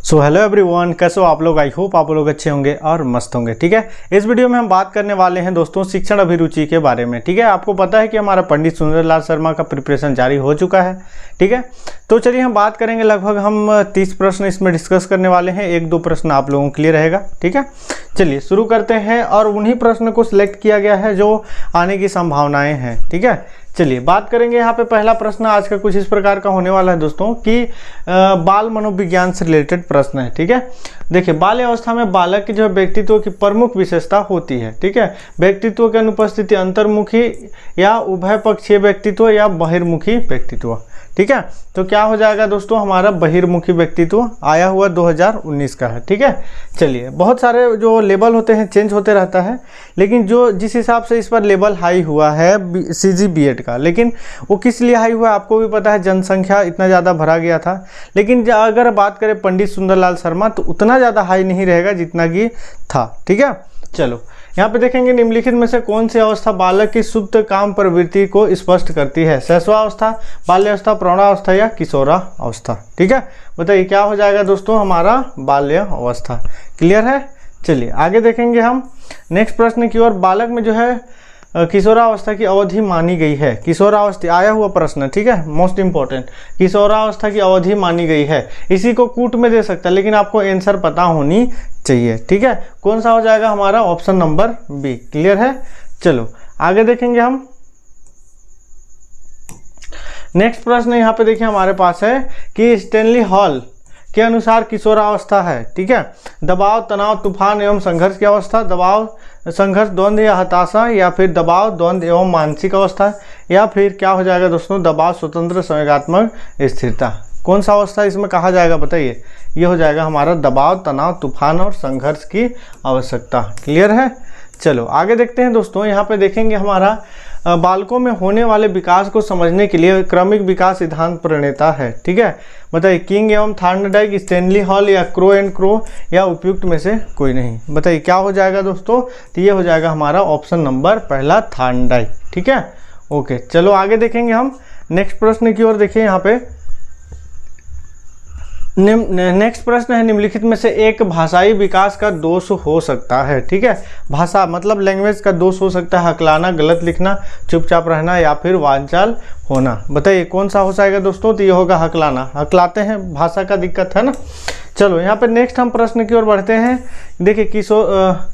So hello everyone, कैसे हो आप लोग। आई होप आप लोग अच्छे होंगे और मस्त होंगे। ठीक है, इस वीडियो में हम बात करने वाले हैं दोस्तों शिक्षण अभिरुचि के बारे में। ठीक है, आपको पता है कि हमारा पंडित सुंदरलाल शर्मा का प्रिपरेशन जारी हो चुका है। ठीक है, तो चलिए हम बात करेंगे। लगभग हम 30 प्रश्न इसमें डिस्कस करने वाले हैं। 1-2 प्रश्न आप लोगों के लिए रहेगा। ठीक है, चलिए शुरू करते हैं। और उन्हीं प्रश्न को सिलेक्ट किया गया है जो आने की संभावनाएं हैं। ठीक है, चलिए बात करेंगे। यहाँ पे पहला प्रश्न आज का कुछ इस प्रकार का होने वाला है दोस्तों कि बाल मनोविज्ञान से रिलेटेड प्रश्न है। ठीक है, देखिए बाल्य अवस्था में बालक की जो है व्यक्तित्व की प्रमुख विशेषता होती है। ठीक है, व्यक्तित्व की अनुपस्थिति अंतर्मुखी या उभय पक्षीय व्यक्तित्व या बहिर्मुखी व्यक्तित्व। ठीक है, तो क्या हो जाएगा दोस्तों, हमारा बहिर्मुखी व्यक्तित्व आया हुआ 2019 का है। ठीक है, चलिए बहुत सारे जो लेवल होते हैं चेंज होते रहता है, लेकिन जो जिस हिसाब से इस पर लेवल हाई हुआ है CGBED का, लेकिन वो किस लिए हाई हुआ आपको भी पता है, जनसंख्या इतना ज़्यादा भरा गया था। लेकिन अगर बात करें पंडित सुंदरलाल शर्मा तो उतना ज़्यादा हाई नहीं रहेगा जितना कि था। ठीक है, चलो यहाँ पे देखेंगे निम्नलिखित में से कौन सी अवस्था बालक की सुप्त काम प्रवृत्ति को स्पष्ट करती है। शैशवावस्था, बाल्यावस्था, प्रौढ़ावस्था या किशोरावस्था। ठीक है, बताइए क्या हो जाएगा दोस्तों, हमारा बाल्य अवस्था। क्लियर है, चलिए आगे देखेंगे हम नेक्स्ट प्रश्न की ओर। बालक में जो है किशोरावस्था की अवधि मानी गई है। किशोरावस्था आया हुआ प्रश्न, ठीक है, मोस्ट इंपॉर्टेंट। किशोरावस्था की अवधि मानी गई है, इसी को कूट में दे सकता है, लेकिन आपको आंसर पता होनी चाहिए। ठीक है, कौन सा हो जाएगा हमारा, ऑप्शन नंबर बी। क्लियर है, चलो आगे देखेंगे हम। नेक्स्ट प्रश्न यहाँ पे देखिए हमारे पास है कि स्टैनली हॉल के अनुसार किशोरावस्था है। ठीक है, दबाव, तनाव, तूफान एवं संघर्ष की अवस्था, दबाव, संघर्ष, द्वंद्व या हताशा, या फिर दबाव, द्वंद्व एवं मानसिक अवस्था, या फिर क्या हो जाएगा दोस्तों, दबाव, स्वतंत्र, संवेगात्मक स्थिरता। कौन सा अवस्था इसमें कहा जाएगा बताइए, ये हो जाएगा हमारा दबाव, तनाव, तूफान और संघर्ष की आवश्यकता। क्लियर है, चलो आगे देखते हैं दोस्तों। यहाँ पे देखेंगे हमारा बालकों में होने वाले विकास को समझने के लिए क्रमिक विकास सिद्धांत प्रणेता है। ठीक है, बताइए किंग एवं थॉर्नडाइक, स्टैनली हॉल या क्रो एंड क्रो, या उपयुक्त में से कोई नहीं। बताइए क्या हो जाएगा दोस्तों, तो ये हो जाएगा हमारा ऑप्शन नंबर पहला, थॉर्नडाइक। ठीक है, ओके, चलो आगे देखेंगे हम नेक्स्ट प्रश्न की ओर। देखिए यहाँ पे नेक्स्ट प्रश्न है, निम्नलिखित में से एक भाषाई विकास का दोष हो सकता है। ठीक है, भाषा मतलब लैंग्वेज का दोष हो सकता है, हकलाना, गलत लिखना, चुपचाप रहना, या फिर वाचाल होना। बताइए कौन सा हो जाएगा दोस्तों, तो ये होगा हकलाना। हकलाते हैं, भाषा का दिक्कत है ना। चलो यहाँ पे नेक्स्ट हम प्रश्न की ओर बढ़ते हैं। देखिए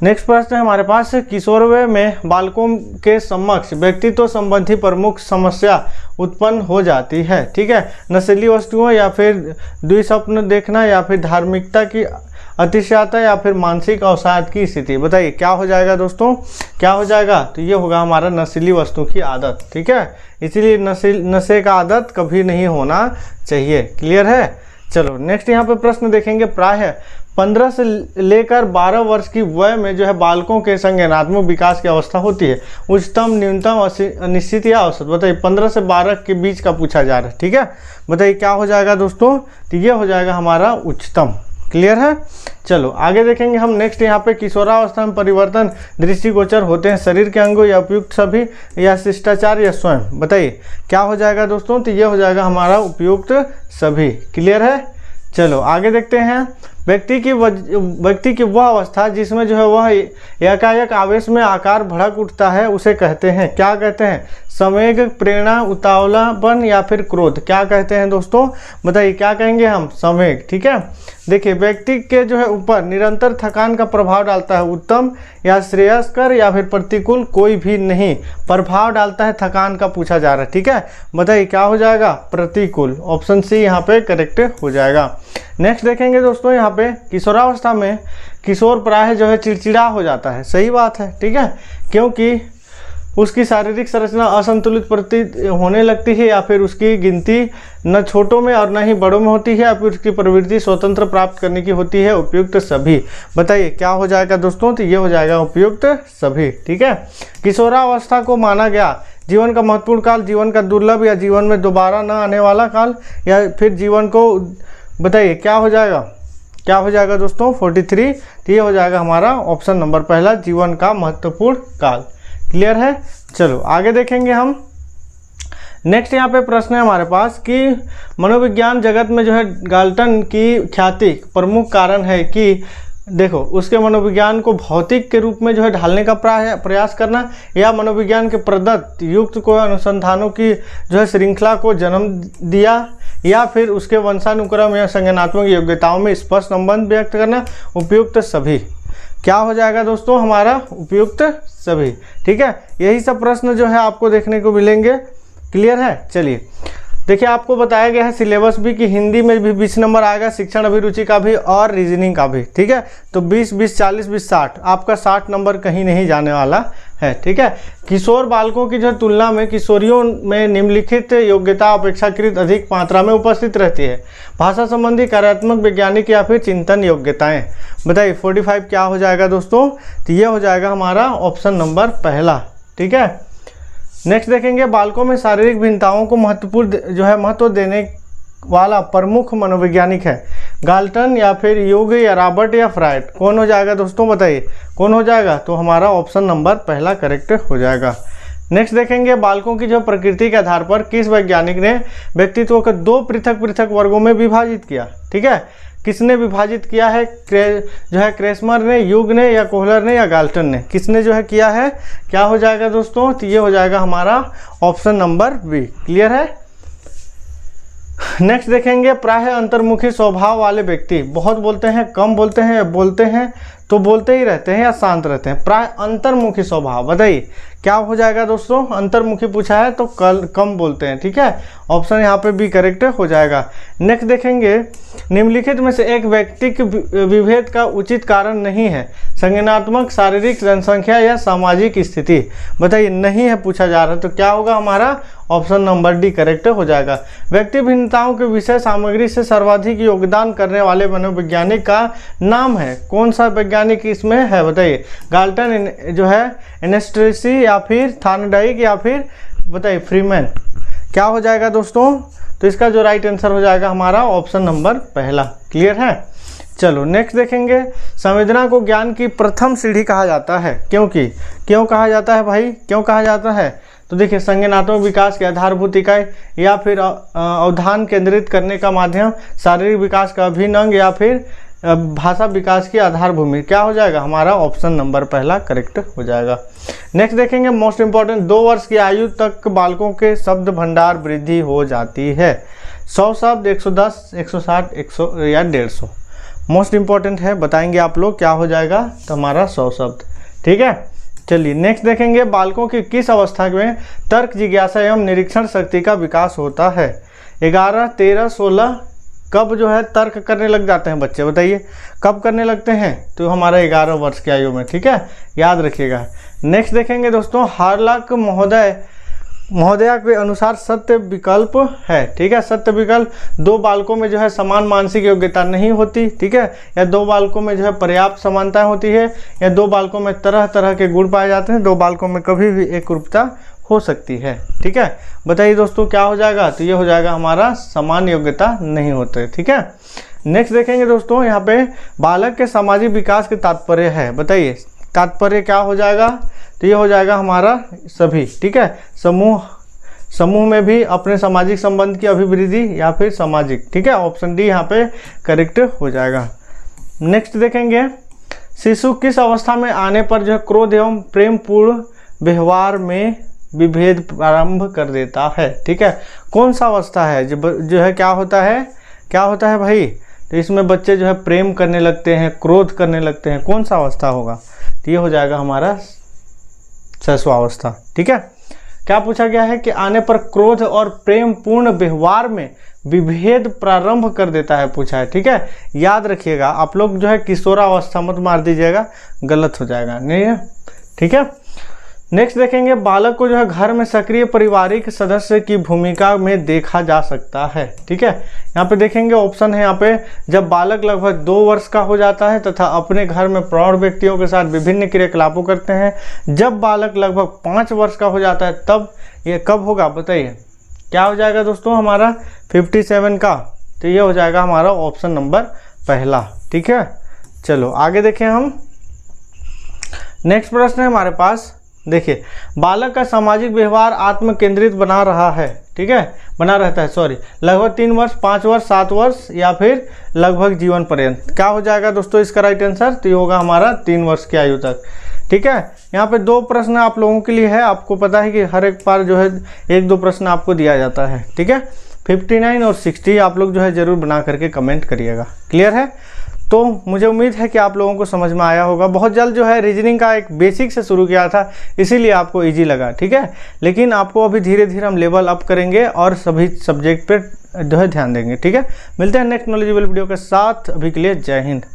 नेक्स्ट प्रश्न है हमारे पास, किशोरवय में बालकों के समक्ष व्यक्तित्व संबंधी प्रमुख समस्या उत्पन्न हो जाती है। ठीक है, नशीली वस्तुओं या फिर द्विस्वप्न देखना, या फिर धार्मिकता की अतिशयता, या फिर मानसिक अवसाद की स्थिति। बताइए क्या हो जाएगा दोस्तों, क्या हो जाएगा, तो ये होगा हमारा नशीली वस्तु की आदत। ठीक है, इसीलिए नशे का आदत कभी नहीं होना चाहिए। क्लियर है, चलो नेक्स्ट यहाँ पे प्रश्न देखेंगे। प्रायः 15 से लेकर 12 वर्ष की वय में जो है बालकों के संज्ञानात्मक विकास की अवस्था होती है। उच्चतम, न्यूनतम, अनिश्चित या औसत। बताइए 15 से 12 के बीच का पूछा जा रहा है। ठीक है, बताइए क्या हो जाएगा दोस्तों, तो ये हो जाएगा हमारा उच्चतम। क्लियर है, चलो आगे देखेंगे हम नेक्स्ट। यहाँ पे किशोरावस्था में परिवर्तन दृष्टिगोचर होते हैं शरीर के अंगों, या उपयुक्त सभी, या शिष्टाचार, या स्वयं। बताइए क्या हो जाएगा दोस्तों, तो ये हो जाएगा हमारा उपयुक्त सभी। क्लियर है, चलो आगे देखते हैं। व्यक्ति की वह अवस्था जिसमें जो है वह एकाएक आवेश में आकार भड़क उठता है, उसे कहते हैं, क्या कहते हैं, संवेग, प्रेरणा, उतावलापन, या फिर क्रोध। क्या कहते हैं दोस्तों, बताइए क्या कहेंगे हम, संवेग। ठीक है, देखिए व्यक्ति के जो है ऊपर निरंतर थकान का प्रभाव डालता है। उत्तम या श्रेयस्कर या फिर प्रतिकूल, कोई भी नहीं, प्रभाव डालता है थकान का पूछा जा रहा है। ठीक है, बताइए क्या हो जाएगा, प्रतिकूल। ऑप्शन सी यहाँ पे करेक्ट हो जाएगा। नेक्स्ट देखेंगे दोस्तों, यहाँ पे किशोरावस्था में किशोर प्रायः जो है चिड़चिड़ा हो जाता है। सही बात है, ठीक है, क्योंकि उसकी शारीरिक संरचना असंतुलित प्रतीत होने लगती है, या फिर उसकी गिनती न छोटों में और न ही बड़ों में होती है, या फिर उसकी प्रवृत्ति स्वतंत्र प्राप्त करने की होती है। उपयुक्त सभी। बताइए क्या हो जाएगा दोस्तों, तो ये हो जाएगा उपयुक्त सभी। ठीक है, किशोरावस्था को माना गया जीवन का महत्वपूर्ण काल, जीवन का दुर्लभ या जीवन में दोबारा न आने वाला काल, या फिर जीवन को, बताइए क्या हो जाएगा, क्या हो जाएगा दोस्तों, 43। तो ये हो जाएगा हमारा ऑप्शन नंबर पहला, जीवन का महत्वपूर्ण काल। क्लियर है, चलो आगे देखेंगे हम। नेक्स्ट यहाँ पे प्रश्न है हमारे पास कि मनोविज्ञान जगत में जो है गाल्टन की ख्याति प्रमुख कारण है कि देखो उसके मनोविज्ञान को भौतिक के रूप में जो है ढालने का प्रयास करना, या मनोविज्ञान के प्रदत्त युक्त को अनुसंधानों की जो है श्रृंखला को जन्म दिया, या फिर उसके वंशानुक्रम या संज्ञानात्मक योग्यताओं में स्पष्ट संबंध व्यक्त करना। उपयुक्त सभी। क्या हो जाएगा दोस्तों हमारा? उपयुक्त सभी। ठीक है, यही सब प्रश्न जो है आपको देखने को मिलेंगे। क्लियर है? चलिए देखिए, आपको बताया गया है सिलेबस भी कि हिंदी में भी 20 नंबर आएगा, शिक्षण अभिरुचि का भी और रीजनिंग का भी। ठीक है, तो 20, 20, 40, 20, 60, आपका 60 नंबर कहीं नहीं जाने वाला है। ठीक है, किशोर बालकों की जो तुलना में किशोरियों में निम्नलिखित योग्यता अपेक्षाकृत अधिक मात्रा में उपस्थित रहती है। भाषा संबंधी कार्यात्मक, वैज्ञानिक या फिर चिंतन योग्यताएं। बताइए 45 क्या हो जाएगा दोस्तों? तो ये हो जाएगा हमारा ऑप्शन नंबर पहला। ठीक है, नेक्स्ट देखेंगे, बालकों में शारीरिक भिन्नताओं को महत्व देने वाला प्रमुख मनोवैज्ञानिक है। गाल्टन या फिर यूग या रॉबर्ट या फ्रायड। कौन हो जाएगा दोस्तों? बताइए कौन हो जाएगा? तो हमारा ऑप्शन नंबर पहला करेक्ट हो जाएगा। नेक्स्ट देखेंगे, बालकों की जो प्रकृति के आधार पर किस वैज्ञानिक ने व्यक्तित्व को 2 पृथक पृथक वर्गों में विभाजित किया? ठीक है, किसने विभाजित किया है? जो है क्रेस्मर ने, यूग ने, या कोहलर ने, या गाल्टन ने? किसने जो है किया है? क्या हो जाएगा दोस्तों? तो ये हो जाएगा हमारा ऑप्शन नंबर बी। क्लियर है? नेक्स्ट देखेंगे, प्राय अंतर्मुखी स्वभाव वाले व्यक्ति बहुत बोलते हैं, कम बोलते हैं, बोलते हैं तो बोलते ही रहते हैं या शांत रहते हैं? प्राय अंतर्मुखी स्वभाव। बताइए क्या हो जाएगा दोस्तों? अंतर्मुखी पूछा है तो कम बोलते हैं। ठीक है, ऑप्शन यहाँ पे भी करेक्ट हो जाएगा। नेक्स्ट देखेंगे, निम्नलिखित में से एक व्यक्तिक विभेद का उचित कारण नहीं है। संज्ञानात्मक, शारीरिक, जनसंख्या या सामाजिक स्थिति। बताइए नहीं है पूछा जा रहा है, तो क्या होगा हमारा? ऑप्शन नंबर डी करेक्ट हो जाएगा। व्यक्ति भिन्नताओं के विषय सामग्री से सर्वाधिक योगदान करने वाले मनोवैज्ञानिक का नाम है। कौन सा वैज्ञानिक इसमें है? बताइए गाल्टन जो है, एनेस्ट्रेसी, या फिर थार्नडाइक, या फिर बताइए फ्रीमैन। क्या हो जाएगा दोस्तों? तो इसका जो राइट आंसर हो जाएगा हमारा ऑप्शन नंबर पहला। क्लियर है? चलो नेक्स्ट देखेंगे, संवेदना को ज्ञान की प्रथम सीढ़ी कहा जाता है। क्यों कहा जाता है भाई? क्यों कहा जाता है? तो देखिए, संज्ञानात्मक विकास की आधारभूत इकाई, या फिर अवधान केंद्रित करने का माध्यम, शारीरिक विकास का अभिन्न अंग, या फिर भाषा विकास की आधारभूमि। क्या हो जाएगा हमारा? ऑप्शन नंबर पहला करेक्ट हो जाएगा। नेक्स्ट देखेंगे, मोस्ट इंपॉर्टेंट, 2 वर्ष की आयु तक बालकों के शब्द भंडार वृद्धि हो जाती है। 100 शब्द, 110, 160, 100 या 150। मोस्ट इंपॉर्टेंट है, बताएंगे आप लोग क्या हो जाएगा? तो हमारा 100 शब्द। ठीक है, चलिए नेक्स्ट देखेंगे, बालकों की किस अवस्था में तर्क, जिज्ञासा एवं निरीक्षण शक्ति का विकास होता है? 11, 13, 16 कब जो है तर्क करने लग जाते हैं बच्चे? बताइए कब करने लगते हैं? तो हमारा 11 वर्ष की आयु में। ठीक है, याद रखिएगा। नेक्स्ट देखेंगे दोस्तों, हार्लॉक महोदया के अनुसार सत्य विकल्प है। ठीक है, सत्य विकल्प, 2 बालकों में जो है समान मानसिक योग्यता नहीं होती। ठीक है, या 2 बालकों में जो है पर्याप्त समानता होती है, या 2 बालकों में तरह तरह के गुण पाए जाते हैं, 2 बालकों में कभी भी एक रूपता हो सकती है। ठीक है, बताइए दोस्तों क्या हो जाएगा? तो ये हो जाएगा हमारा समान योग्यता नहीं होते। ठीक है, नेक्स्ट देखेंगे दोस्तों, यहाँ पे बालक के सामाजिक विकास के तात्पर्य है। बताइए तात्पर्य क्या हो जाएगा? तो ये हो जाएगा हमारा सभी। ठीक है, समूह में भी अपने सामाजिक संबंध की अभिवृद्धि, या फिर सामाजिक। ठीक है, ऑप्शन डी यहाँ पे करेक्ट हो जाएगा। नेक्स्ट देखेंगे, शिशु किस अवस्था में आने पर जो है क्रोध एवं प्रेम पूर्ण व्यवहार में विभेद प्रारंभ कर देता है? ठीक है, कौन सा अवस्था है जो है क्या होता है भाई? तो इसमें बच्चे जो है प्रेम करने लगते हैं, क्रोध करने लगते हैं। कौन सा अवस्था होगा? तो ये हो जाएगा हमारा शैशवावस्था। ठीक है, क्या पूछा गया है कि आने पर क्रोध और प्रेम पूर्ण व्यवहार में विभेद प्रारंभ कर देता है, पूछा है। ठीक है, याद रखिएगा आप लोग जो है किशोरावस्था मत मार दीजिएगा, गलत हो जाएगा। नहीं है? ठीक है, नेक्स्ट देखेंगे, बालक को जो है घर में सक्रिय पारिवारिक सदस्य की भूमिका में देखा जा सकता है। ठीक है, यहाँ पे देखेंगे ऑप्शन है यहाँ पे, जब बालक लगभग 2 वर्ष का हो जाता है तथा अपने घर में प्रौढ़ व्यक्तियों के साथ विभिन्न क्रियाकलापों करते हैं। जब बालक लगभग 5 वर्ष का हो जाता है तब ये कब होगा? बताइए क्या हो जाएगा दोस्तों हमारा? 57 का। तो ये हो जाएगा हमारा ऑप्शन नंबर पहला। ठीक है, चलो आगे देखें हम। नेक्स्ट प्रश्न है हमारे पास, देखिए, बालक का सामाजिक व्यवहार आत्म केंद्रित बना रहा है, ठीक है, बना रहता है, सॉरी, लगभग 3 वर्ष, 5 वर्ष, 7 वर्ष या फिर लगभग जीवन पर्यंत। क्या हो जाएगा दोस्तों इसका राइट आंसर? तो ये होगा हमारा 3 वर्ष की आयु तक, ठीक है। यहाँ पे 2 प्रश्न आप लोगों के लिए है, आपको पता है कि हर एक बार जो है 1-2 प्रश्न आपको दिया जाता है, ठीक है। 59 और 60 आप लोग जो है ज़रूर बना करके कमेंट करिएगा। क्लियर है? तो मुझे उम्मीद है कि आप लोगों को समझ में आया होगा। बहुत जल्द जो है रीजनिंग का एक बेसिक से शुरू किया था, इसीलिए आपको इजी लगा, ठीक है। लेकिन आपको अभी धीरे धीरे हम लेवल अप करेंगे और सभी सब्जेक्ट पे जो है ध्यान देंगे, ठीक है। मिलते हैं नेक्स्ट नॉलेजेबल वीडियो के साथ, अभी के लिए जय हिंद।